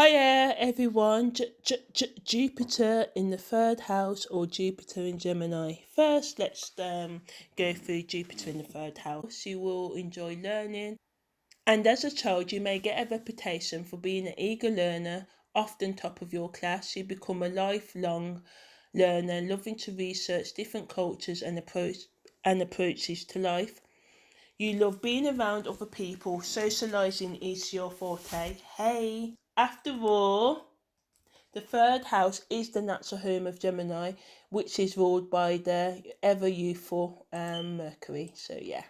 Hiya everyone, Jupiter in the third house or Jupiter in Gemini. First, let's go through Jupiter in the third house. You will enjoy learning, and as a child, you may get a reputation for being an eager learner, often top of your class. You become a lifelong learner, loving to research different cultures and approaches to life. You love being around other people, socializing is your forte. Hey, after all, the third house is the natural home of Gemini, which is ruled by the ever youthful Mercury. So, yeah.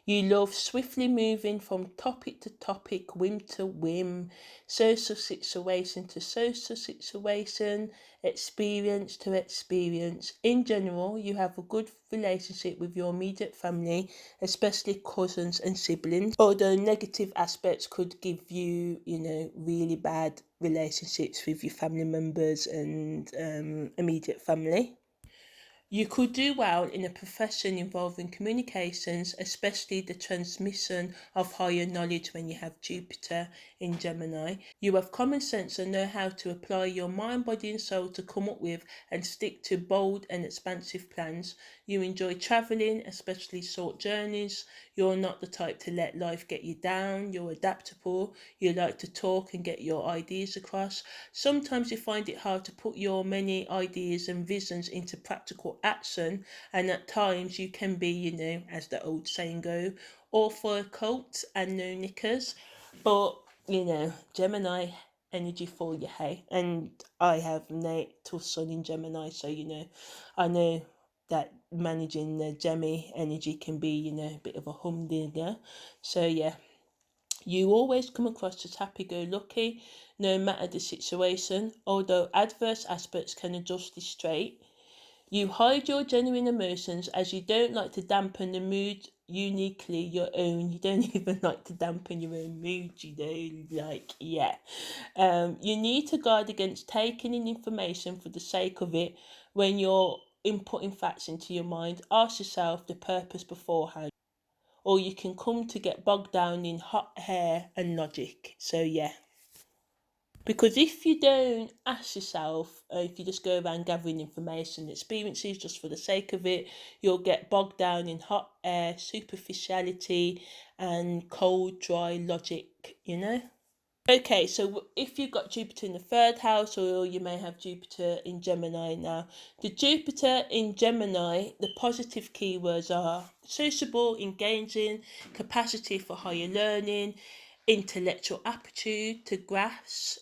You love swiftly moving from topic to topic, whim to whim, social situation to social situation, experience to experience. In general, you have a good relationship with your immediate family, especially cousins and siblings. Although negative aspects could give you, really bad relationships with your family members and immediate family. You could do well in a profession involving communications, especially the transmission of higher knowledge when you have Jupiter in Gemini. You have common sense and know how to apply your mind, body, and soul to come up with and stick to bold and expansive plans. You enjoy traveling, especially short journeys. You're not the type to let life get you down. You're adaptable. You like to talk and get your ideas across. Sometimes you find it hard to put your many ideas and visions into practical action, and at times you can be, as the old saying go, all for a coat and no knickers. But, Gemini energy for you, hey. And I have natal sun in Gemini, so, I know that managing the Gemini energy can be, a bit of a humdinger. So, yeah. You always come across as happy-go-lucky, no matter the situation, although adverse aspects can adjust this trait. You hide your genuine emotions as you don't like to dampen the mood uniquely your own. You don't even like to dampen your own mood, yeah. You need to guard against taking in information for the sake of it when you're inputting facts into your mind. Ask yourself the purpose beforehand, or you can come to get bogged down in hot air and logic. So, yeah. Because if you don't ask yourself, if you just go around gathering information, experiences just for the sake of it, you'll get bogged down in hot air, superficiality, and cold, dry logic. Okay, so if you've got Jupiter in the third house, or you may have Jupiter in Gemini now, the Jupiter in Gemini, the positive keywords are sociable, engaging, capacity for higher learning, intellectual aptitude to grasp,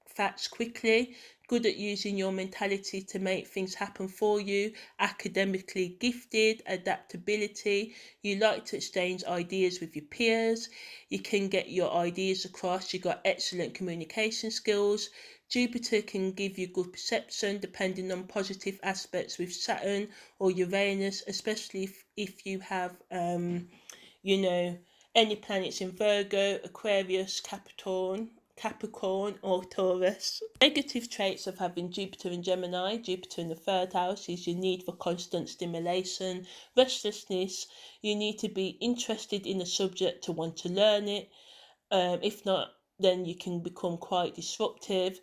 facts quickly, good at using your mentality to make things happen for you, academically gifted, adaptability. You like to exchange ideas with your peers. You can get your ideas across. You got excellent communication skills. Jupiter can give you good perception depending on positive aspects with Saturn or Uranus, especially if you have, you know, any planets in Virgo, Aquarius, Capricorn or Taurus. Negative traits of having Jupiter in Gemini, Jupiter in the third house, is your need for constant stimulation, restlessness. You need to be interested in the subject to want to learn it. If not, then you can become quite disruptive.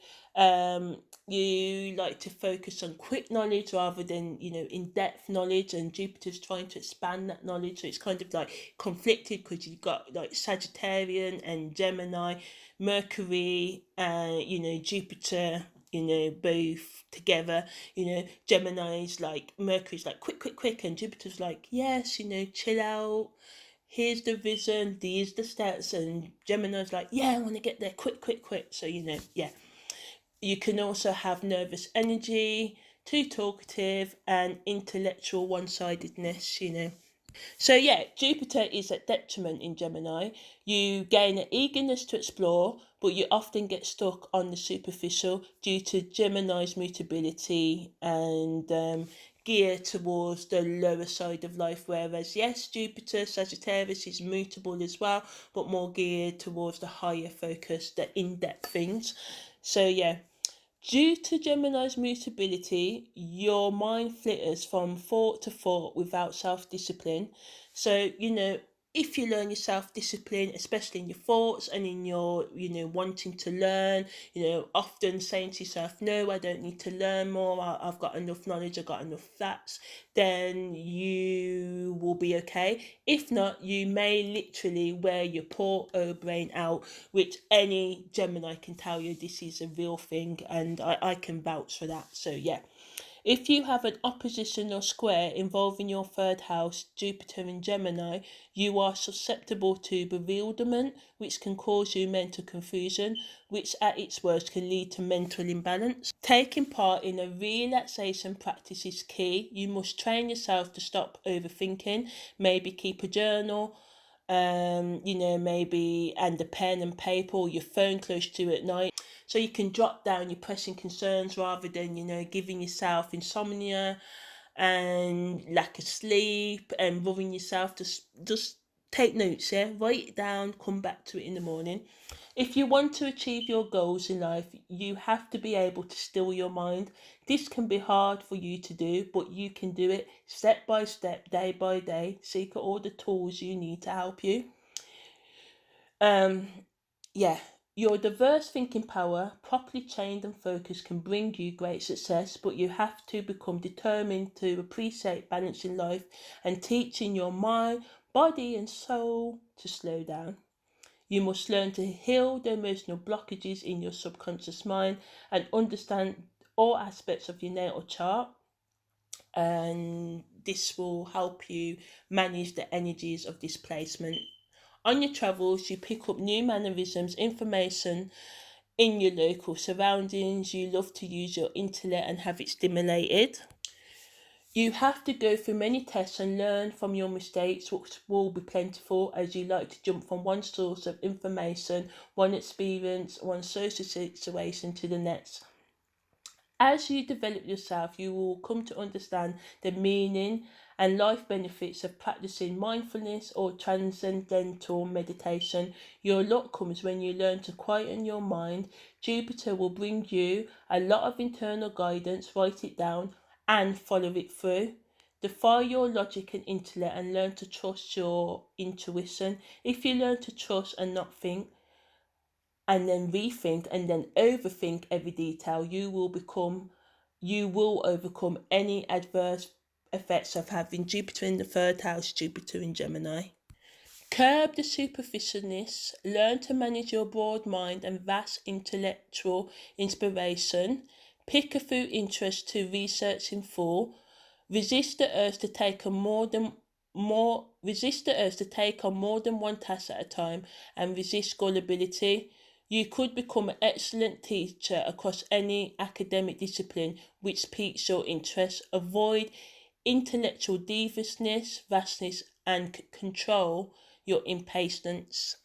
You like to focus on quick knowledge rather than, in-depth knowledge, and Jupiter's trying to expand that knowledge, so it's kind of like conflicted because you've got like Sagittarian and Gemini, Mercury, Jupiter, both together. Gemini's like, Mercury's like quick, quick, quick, and Jupiter's like, yes, chill out. Here's the vision, these the stats, and Gemini's like, yeah, I want to get there quick, quick, quick. So, yeah. You can also have nervous energy, too talkative, and intellectual one-sidedness. So, yeah, Jupiter is at detriment in Gemini. You gain an eagerness to explore, but you often get stuck on the superficial due to Gemini's mutability and gear towards the lower side of life. Whereas, yes, Jupiter, Sagittarius is mutable as well, but more geared towards the higher focus, the in-depth things. So, yeah. Due to Gemini's mutability, your mind flitters from thought to thought without self discipline. So, if you learn your self-discipline, especially in your thoughts and in your, wanting to learn, often saying to yourself, no, I don't need to learn more, I've got enough knowledge, I've got enough facts, then you will be okay. If not, you may literally wear your poor old brain out, which any Gemini can tell you this is a real thing, and I can vouch for that. So yeah. If you have an opposition or square involving your third house, Jupiter in Gemini, you are susceptible to bewilderment, which can cause you mental confusion, which at its worst can lead to mental imbalance. Taking part in a relaxation practice is key. You must train yourself to stop overthinking, maybe keep a journal, maybe and a pen and paper or your phone close to you at night, so you can jot down your pressing concerns rather than giving yourself insomnia and lack of sleep and worrying yourself. Just take notes, yeah, write it down, come back to it in the morning. If you want to achieve your goals in life, you have to be able to still your mind. This can be hard for you to do, but you can do it step by step, day by day. Seek all the tools you need to help you. Yeah, your diverse thinking power, properly trained and focused, can bring you great success, but you have to become determined to appreciate balance in life and teaching your mind, body, and soul to slow down. You must learn to heal the emotional blockages in your subconscious mind and understand all aspects of your natal chart. And this will help you manage the energies of displacement. On your travels, you pick up new mannerisms, information in your local surroundings. You love to use your intellect and have it stimulated. You have to go through many tests and learn from your mistakes, which will be plentiful, as you like to jump from one source of information, one experience, one social situation to the next. As you develop yourself, you will come to understand the meaning and life benefits of practicing mindfulness or transcendental meditation. Your luck comes when you learn to quieten your mind. Jupiter will bring you a lot of internal guidance. Write it down and follow it through. Defy your logic and intellect and learn to trust your intuition. If you learn to trust and not think, and then rethink and then overthink every detail, you will overcome any adverse effects of having Jupiter in the third house, Jupiter in Gemini. Curb the superficialness, learn to manage your broad mind and vast intellectual inspiration. Pick a few interests to research in full. Resist the urge to take on more than one task at a time, and resist gullibility. You could become an excellent teacher across any academic discipline which piques your interest. Avoid intellectual deviousness, vastness, and control your impatience.